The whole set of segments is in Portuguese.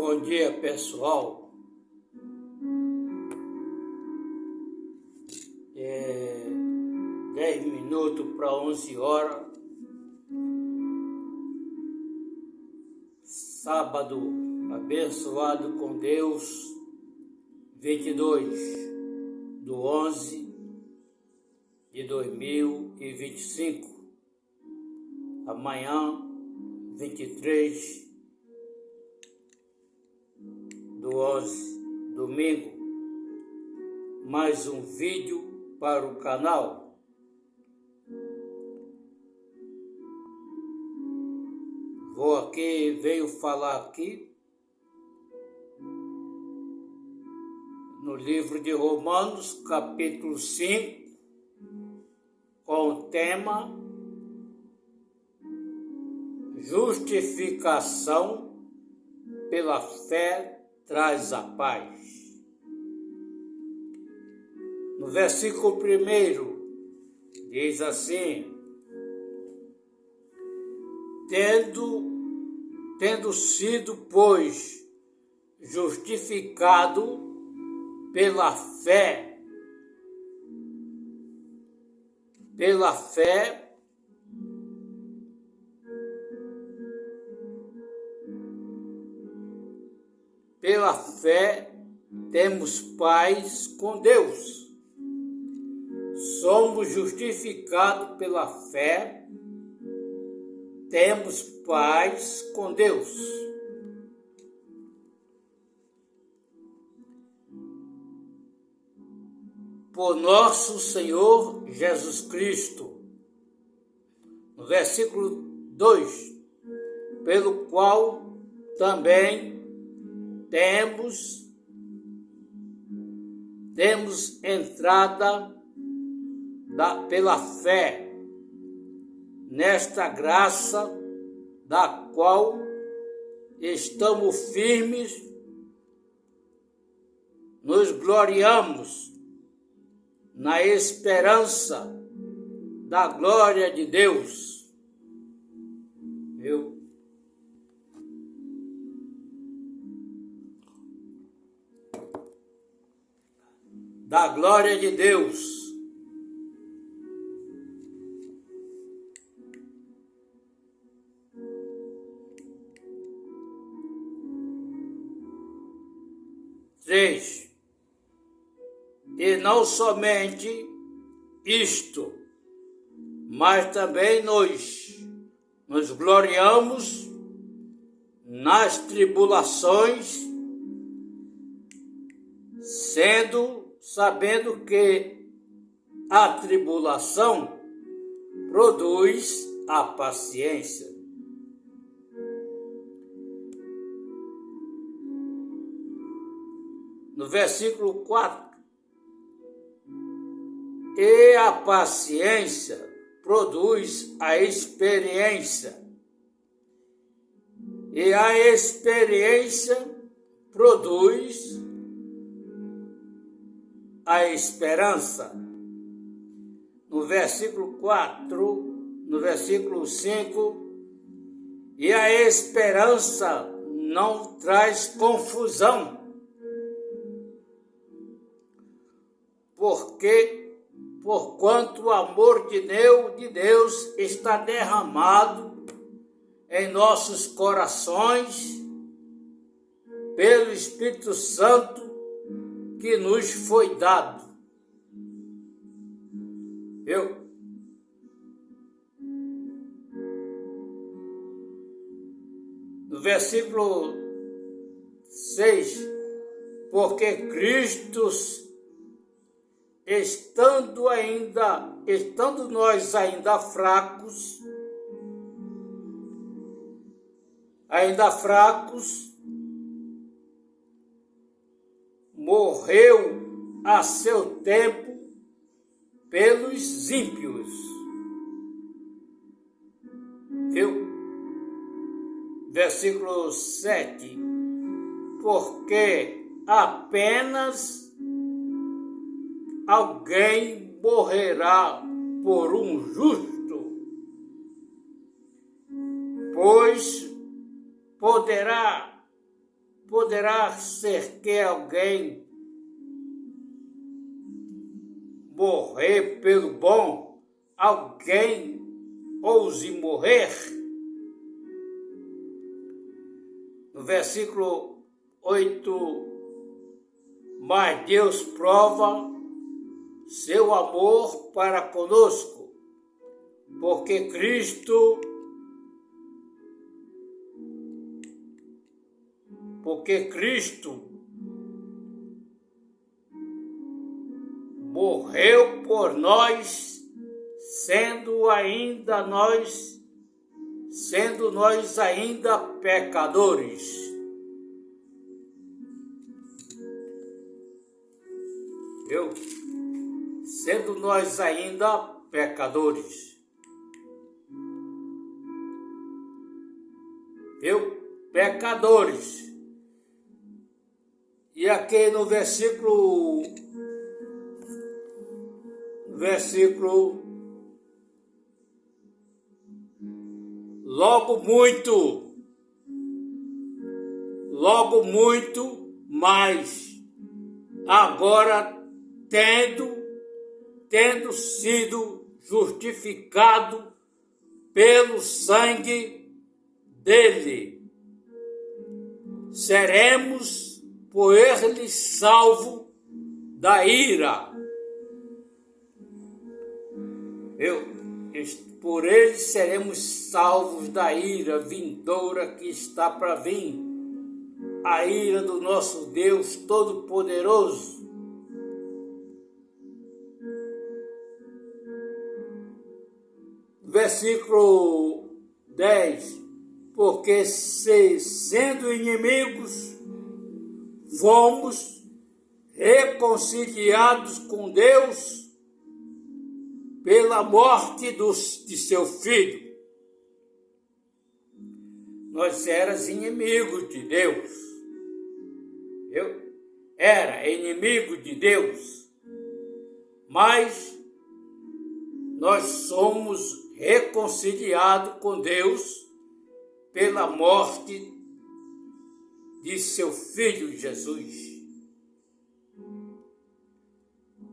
Bom dia, pessoal. 10 minutos para 11 horas. Sábado abençoado com Deus, 22/11/2025. Amanhã, 23/11, domingo, mais um vídeo para o canal. Venho falar aqui no livro de Romanos, capítulo 5, com o tema Justificação pela fé traz a paz. No versículo 1 diz assim: Tendo sido, pois, justificado pela fé, temos paz com Deus. Somos justificados pela fé, temos paz com Deus. Por nosso Senhor Jesus Cristo. No versículo 2, pelo qual também temos entrada pela fé nesta graça da qual estamos firmes, nos gloriamos na esperança da glória de Deus. Da glória de Deus. E não somente isto, mas também nos gloriamos nas tribulações, sabendo que a tribulação produz a paciência. No versículo 4, e a paciência produz a experiência, e a experiência produz a esperança. No versículo 5, e a esperança não traz confusão, porquanto o amor de Deus está derramado em nossos corações pelo Espírito Santo que nos foi dado. No versículo 6, porque Cristo, estando nós ainda fracos, morreu a seu tempo pelos ímpios. Versículo 7, porque apenas alguém morrerá por um justo, pois poderá ser que alguém morrer pelo bom? Alguém ouse morrer? No versículo 8, mas Deus prova seu amor para conosco, porque Cristo morreu por nós, sendo nós ainda pecadores. Sendo nós ainda pecadores. Pecadores. E aqui no versículo logo muito mais, agora tendo sido justificado pelo sangue dele, seremos por ele salvos da ira. Por ele seremos salvos da ira vindoura que está para vir, a ira do nosso Deus Todo-Poderoso. Versículo 10, porque se sendo inimigos, fomos reconciliados com Deus pela morte de seu Filho. Nós éramos inimigos de Deus. Era inimigo de Deus. Mas nós somos reconciliados com Deus pela morte de seu Filho Jesus.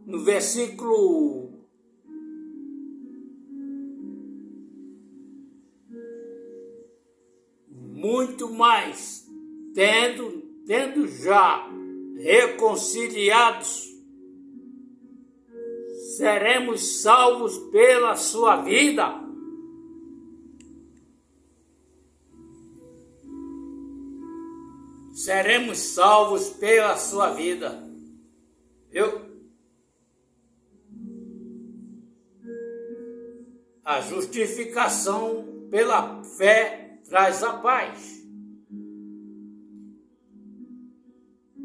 No versículo 8, mais, tendo já reconciliados, seremos salvos pela sua vida. Seremos salvos pela sua vida. A justificação pela fé traz a paz.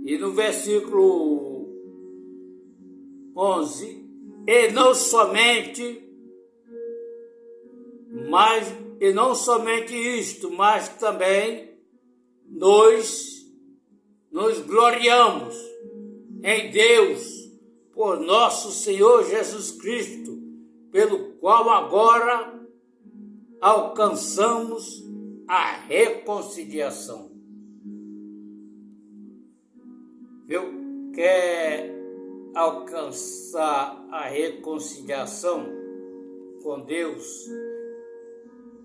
E no versículo 11, e não somente isto, mas também nos gloriamos em Deus por nosso Senhor Jesus Cristo, pelo qual agora alcançamos a reconciliação. Quer alcançar a reconciliação com Deus?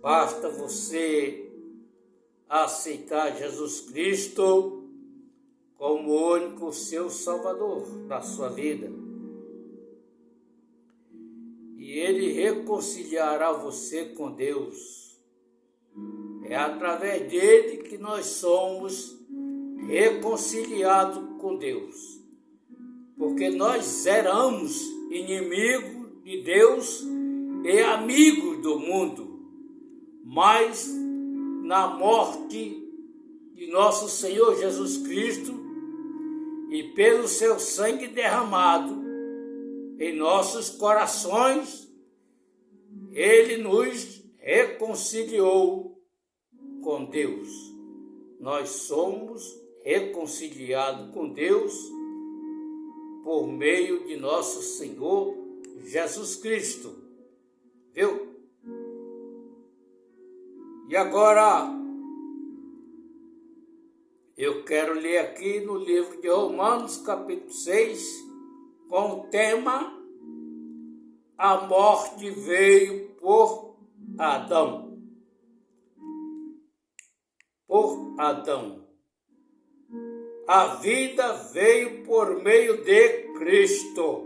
Basta você aceitar Jesus Cristo como o único seu Salvador da sua vida. E Ele reconciliará você com Deus. É através dele que nós somos reconciliados com Deus. Porque nós éramos inimigos de Deus e amigos do mundo. Mas na morte de nosso Senhor Jesus Cristo e pelo seu sangue derramado em nossos corações, Ele nos reconciliou com Deus. Nós somos reconciliados com Deus por meio de nosso Senhor Jesus Cristo. E agora Eu quero ler aqui no livro de Romanos, capítulo 6, com o tema A morte veio por Adão. Por Adão. A vida veio por meio de Cristo.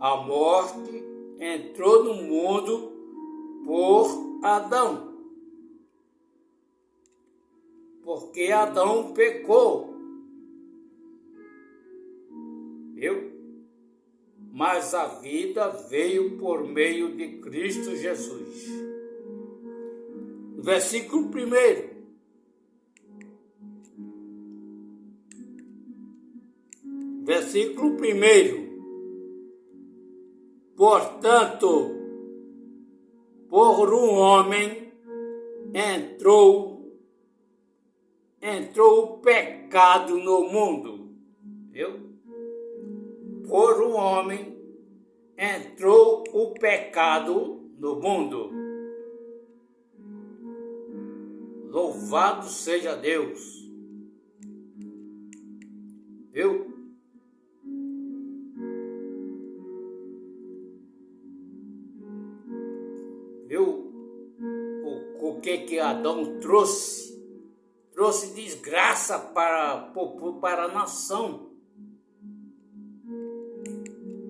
A morte entrou no mundo por Adão. Porque Adão pecou. Mas a vida veio por meio de Cristo Jesus. Versículo 1. Versículo 1. Portanto, por um homem entrou o pecado no mundo. Por um homem entrou o pecado no mundo. Louvado seja Deus. O que Adão trouxe? Trouxe desgraça para a nação.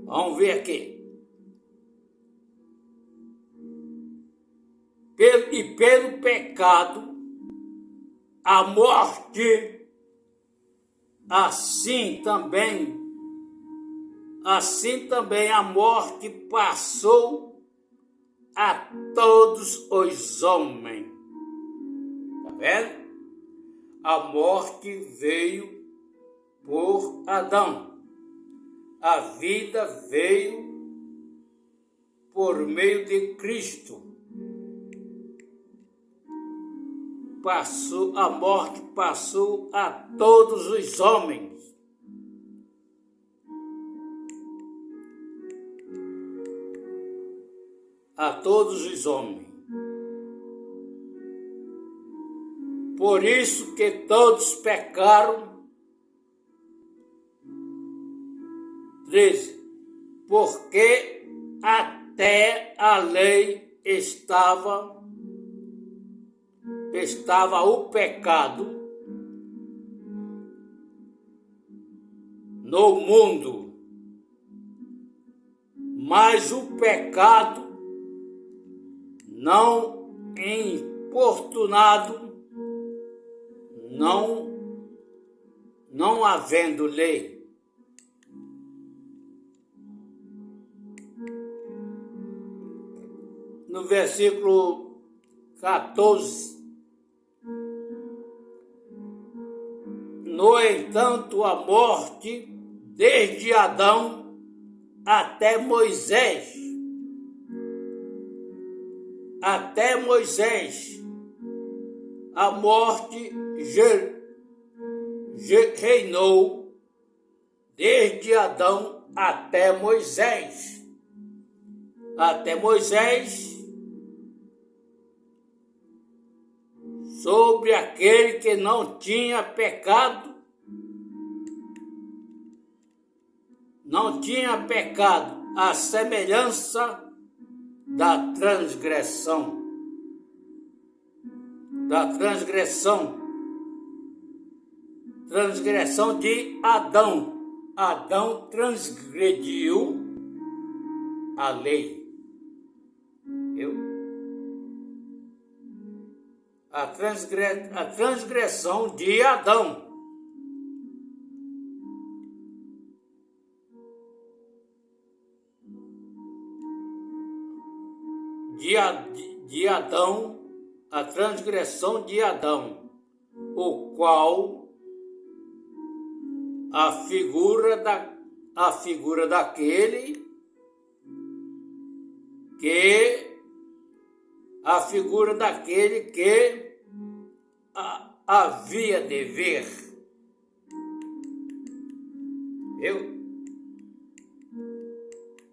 Vamos ver aqui. Pelo pecado, a morte, assim também a morte passou a todos os homens. Tá vendo? A morte veio por Adão. A vida veio por meio de Cristo. A morte passou a todos os homens. A todos os homens. Por isso que todos pecaram. 13. Porque até a lei estava o pecado no mundo, mas o pecado não importunado, não havendo lei. No versículo 14. No entanto, a morte, desde Adão até Moisés, a morte reinou desde Adão até Moisés. Até Moisés, sobre aquele que não tinha pecado, a semelhança da transgressão de Adão. Adão transgrediu a lei. A transgressão de Adão. De Adão, a transgressão de Adão, o qual a figura daquele que havia de vir.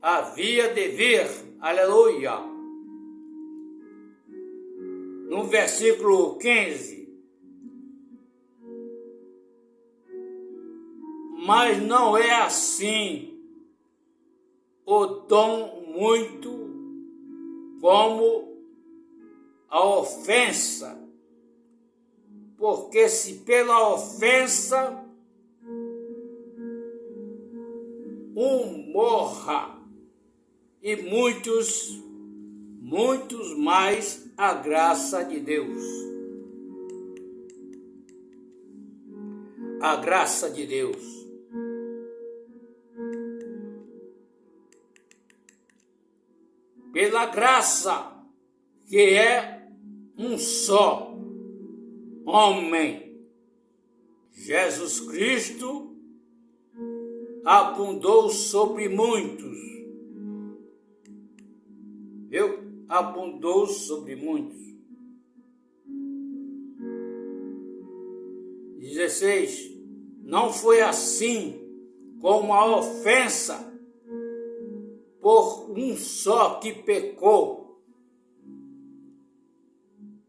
Havia de vir, aleluia. no versículo 15. Mas não é assim o dom muito como a ofensa, porque se pela ofensa um morra e muitos mais a graça de Deus. A graça de Deus. Pela graça que é um só homem, Jesus Cristo, abundou sobre muitos. Abundou sobre muitos. 16. Não foi assim como a ofensa por um só que pecou,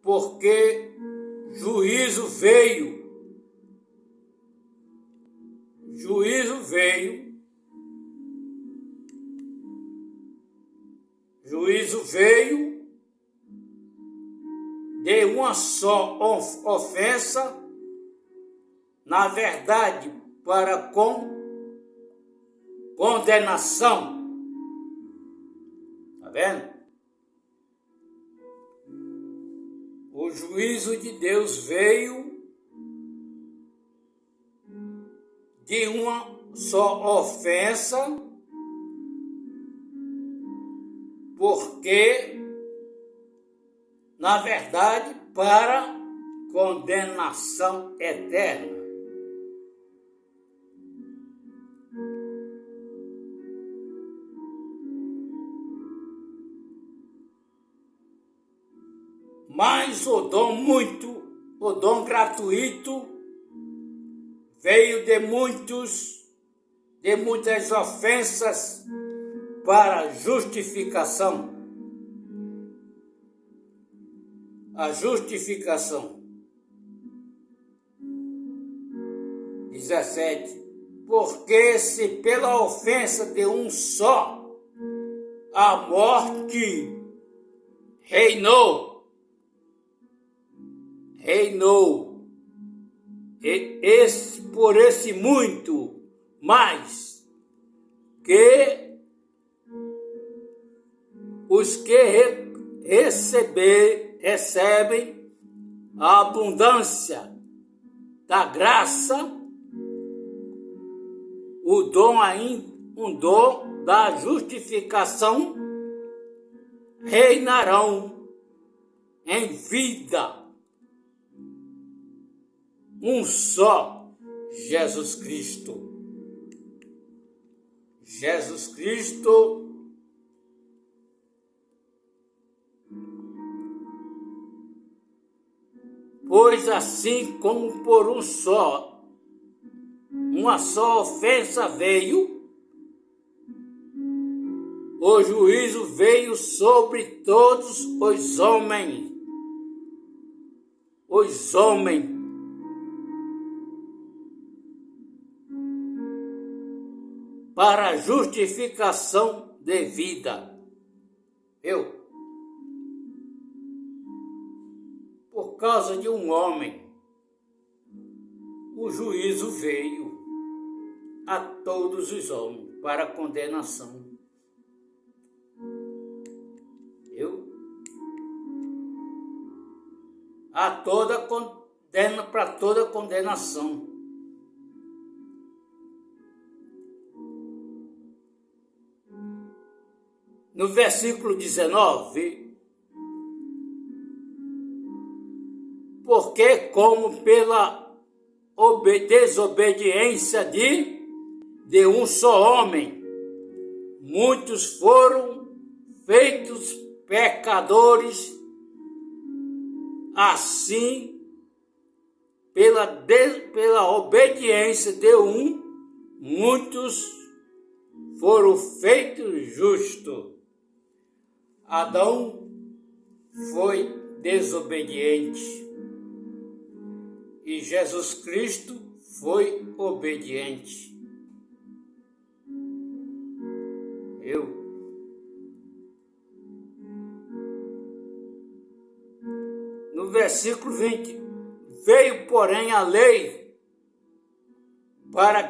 porque juízo veio de uma só ofensa, na verdade, para condenação. Tá vendo? O juízo de Deus veio de uma só ofensa, porque, na verdade, para condenação eterna. Mas o dom gratuito veio de muitas ofensas para justificação. A justificação. 17. Porque se pela ofensa de um só a morte reinou, e por esse muito mais que os que recebem a abundância da graça, um dom da justificação, reinarão em vida um só Jesus Cristo. Jesus Cristo pois assim como por uma só ofensa veio, o juízo veio sobre todos os homens, para a justificação de vida. Por causa de um homem, o juízo veio a todos os homens para a condenação. Para toda condenação. No versículo 19, porque como pela desobediência de um só homem, muitos foram feitos pecadores, assim, pela obediência de um, muitos foram feitos justos. Adão foi desobediente. E Jesus Cristo foi obediente. No versículo 20, veio, porém, a lei para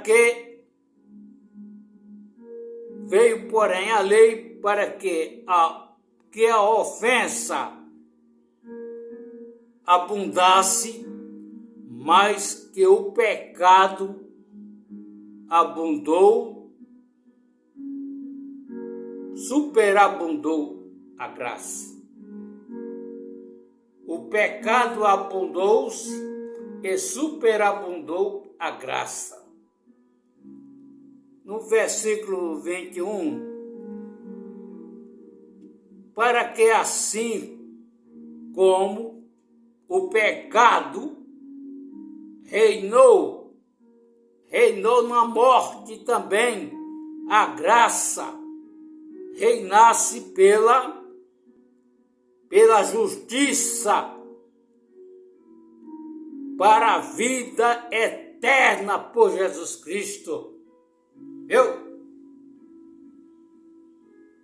que a ofensa abundasse, mas que o pecado abundou, superabundou a graça. O pecado abundou-se e superabundou a graça. No versículo 21, para que assim como o pecado reinou na morte também, a graça reinasse pela justiça para a vida eterna por Jesus Cristo. Viu?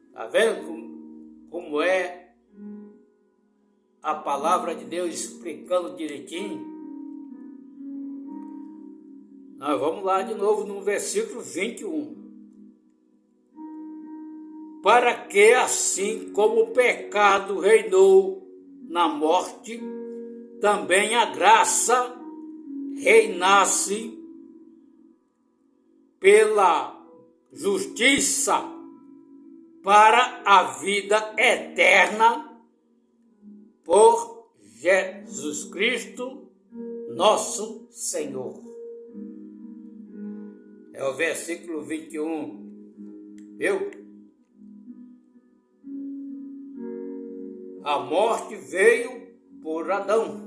Está vendo como é a palavra de Deus explicando direitinho? Nós vamos lá de novo no versículo 21. Para que assim como o pecado reinou na morte, também a graça reinasse pela justiça para a vida eterna por Jesus Cristo, nosso Senhor. É o versículo 21, viu? A morte veio por Adão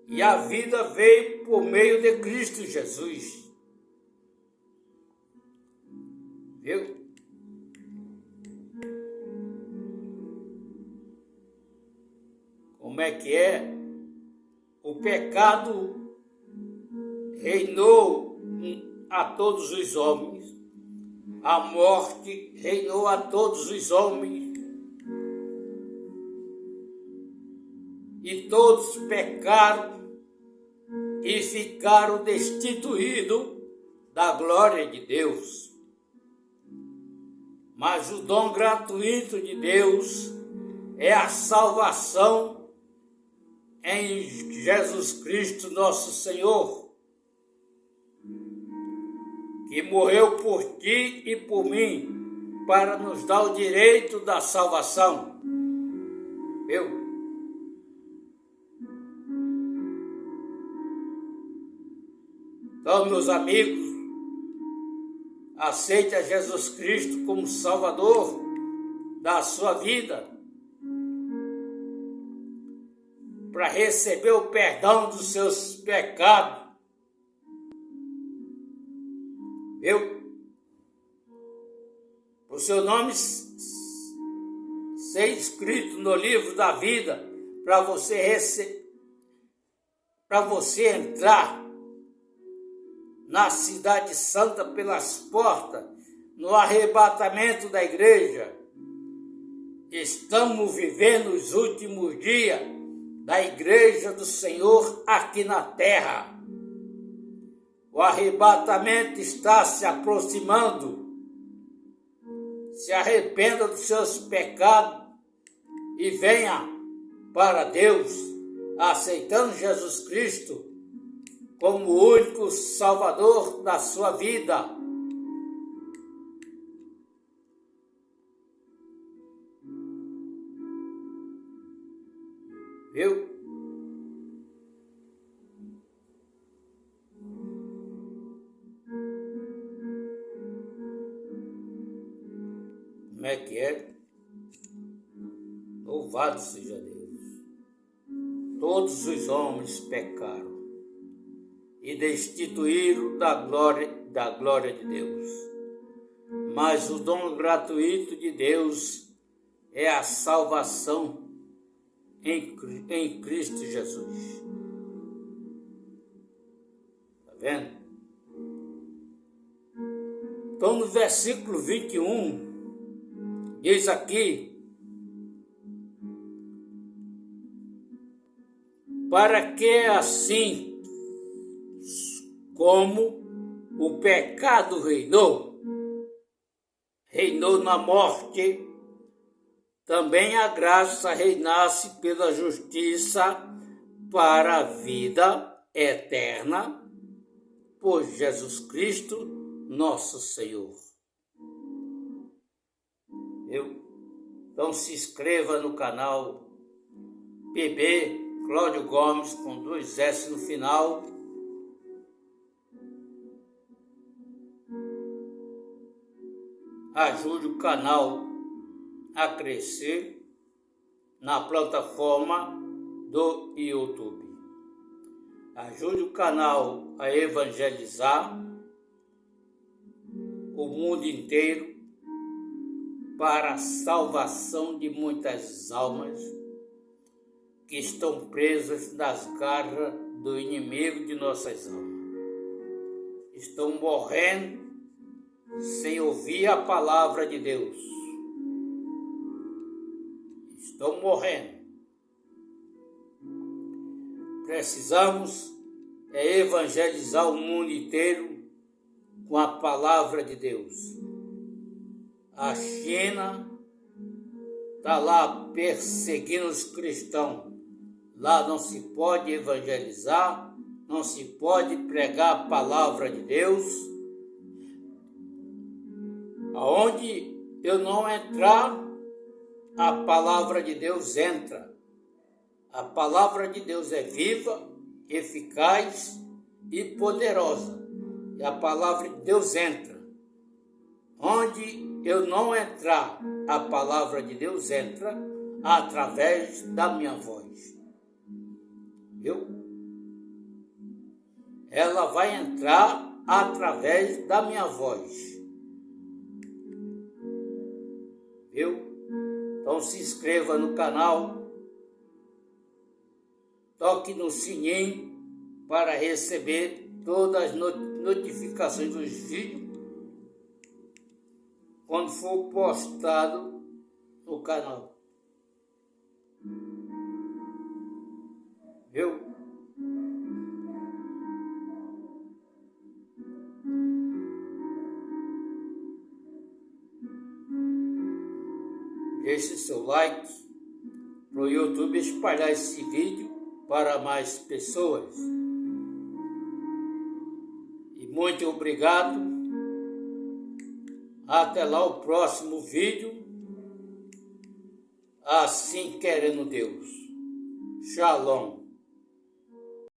e a vida veio por meio de Cristo Jesus. Viu? Como é que é? O pecado reinou a todos os homens. A morte reinou a todos os homens. E todos pecaram e ficaram destituídos da glória de Deus. Mas o dom gratuito de Deus é a salvação em Jesus Cristo, nosso Senhor, que morreu por ti e por mim, para nos dar o direito da salvação. Viu? Então, meus amigos, aceite a Jesus Cristo como Salvador da sua vida, para receber o perdão dos seus pecados. Viu? O seu nome ser escrito no livro da vida, para você entrar na cidade santa pelas portas, no arrebatamento da igreja. Estamos vivendo os últimos dias da igreja do Senhor aqui na terra. O arrebatamento está se aproximando. Se arrependa dos seus pecados e venha para Deus, aceitando Jesus Cristo como o único Salvador da sua vida. Viu? Como é que é? Louvado seja Deus. Todos os homens pecaram e destituíram da glória de Deus. Mas o dom gratuito de Deus é a salvação em Cristo Jesus. Está vendo? Então, no versículo 21, diz aqui: para que assim como o pecado reinou na morte, também a graça reinasse pela justiça para a vida eterna, por Jesus Cristo, nosso Senhor. Então se inscreva no canal PB Cláudio Gomes, com 2 S no final. Ajude o canal a crescer na plataforma do YouTube. Ajude o canal a evangelizar o mundo inteiro para a salvação de muitas almas que estão presas nas garras do inimigo de nossas almas. Estão morrendo sem ouvir a palavra de Deus. Estão morrendo. Precisamos evangelizar o mundo inteiro com a palavra de Deus. A China está lá perseguindo os cristãos. Lá não se pode evangelizar, não se pode pregar a palavra de Deus. Aonde eu não entrar, a palavra de Deus entra. A palavra de Deus é viva, eficaz e poderosa. E a palavra de Deus entra. Onde eu não entrar, a palavra de Deus entra através da minha voz. Viu? Ela vai entrar através da minha voz. Viu? Então se inscreva no canal, toque no sininho para receber todas as notificações dos vídeos quando for postado no canal. Viu? Deixe seu like para o YouTube espalhar esse vídeo para mais pessoas. E muito obrigado. Até lá o próximo vídeo. Assim querendo Deus. Shalom.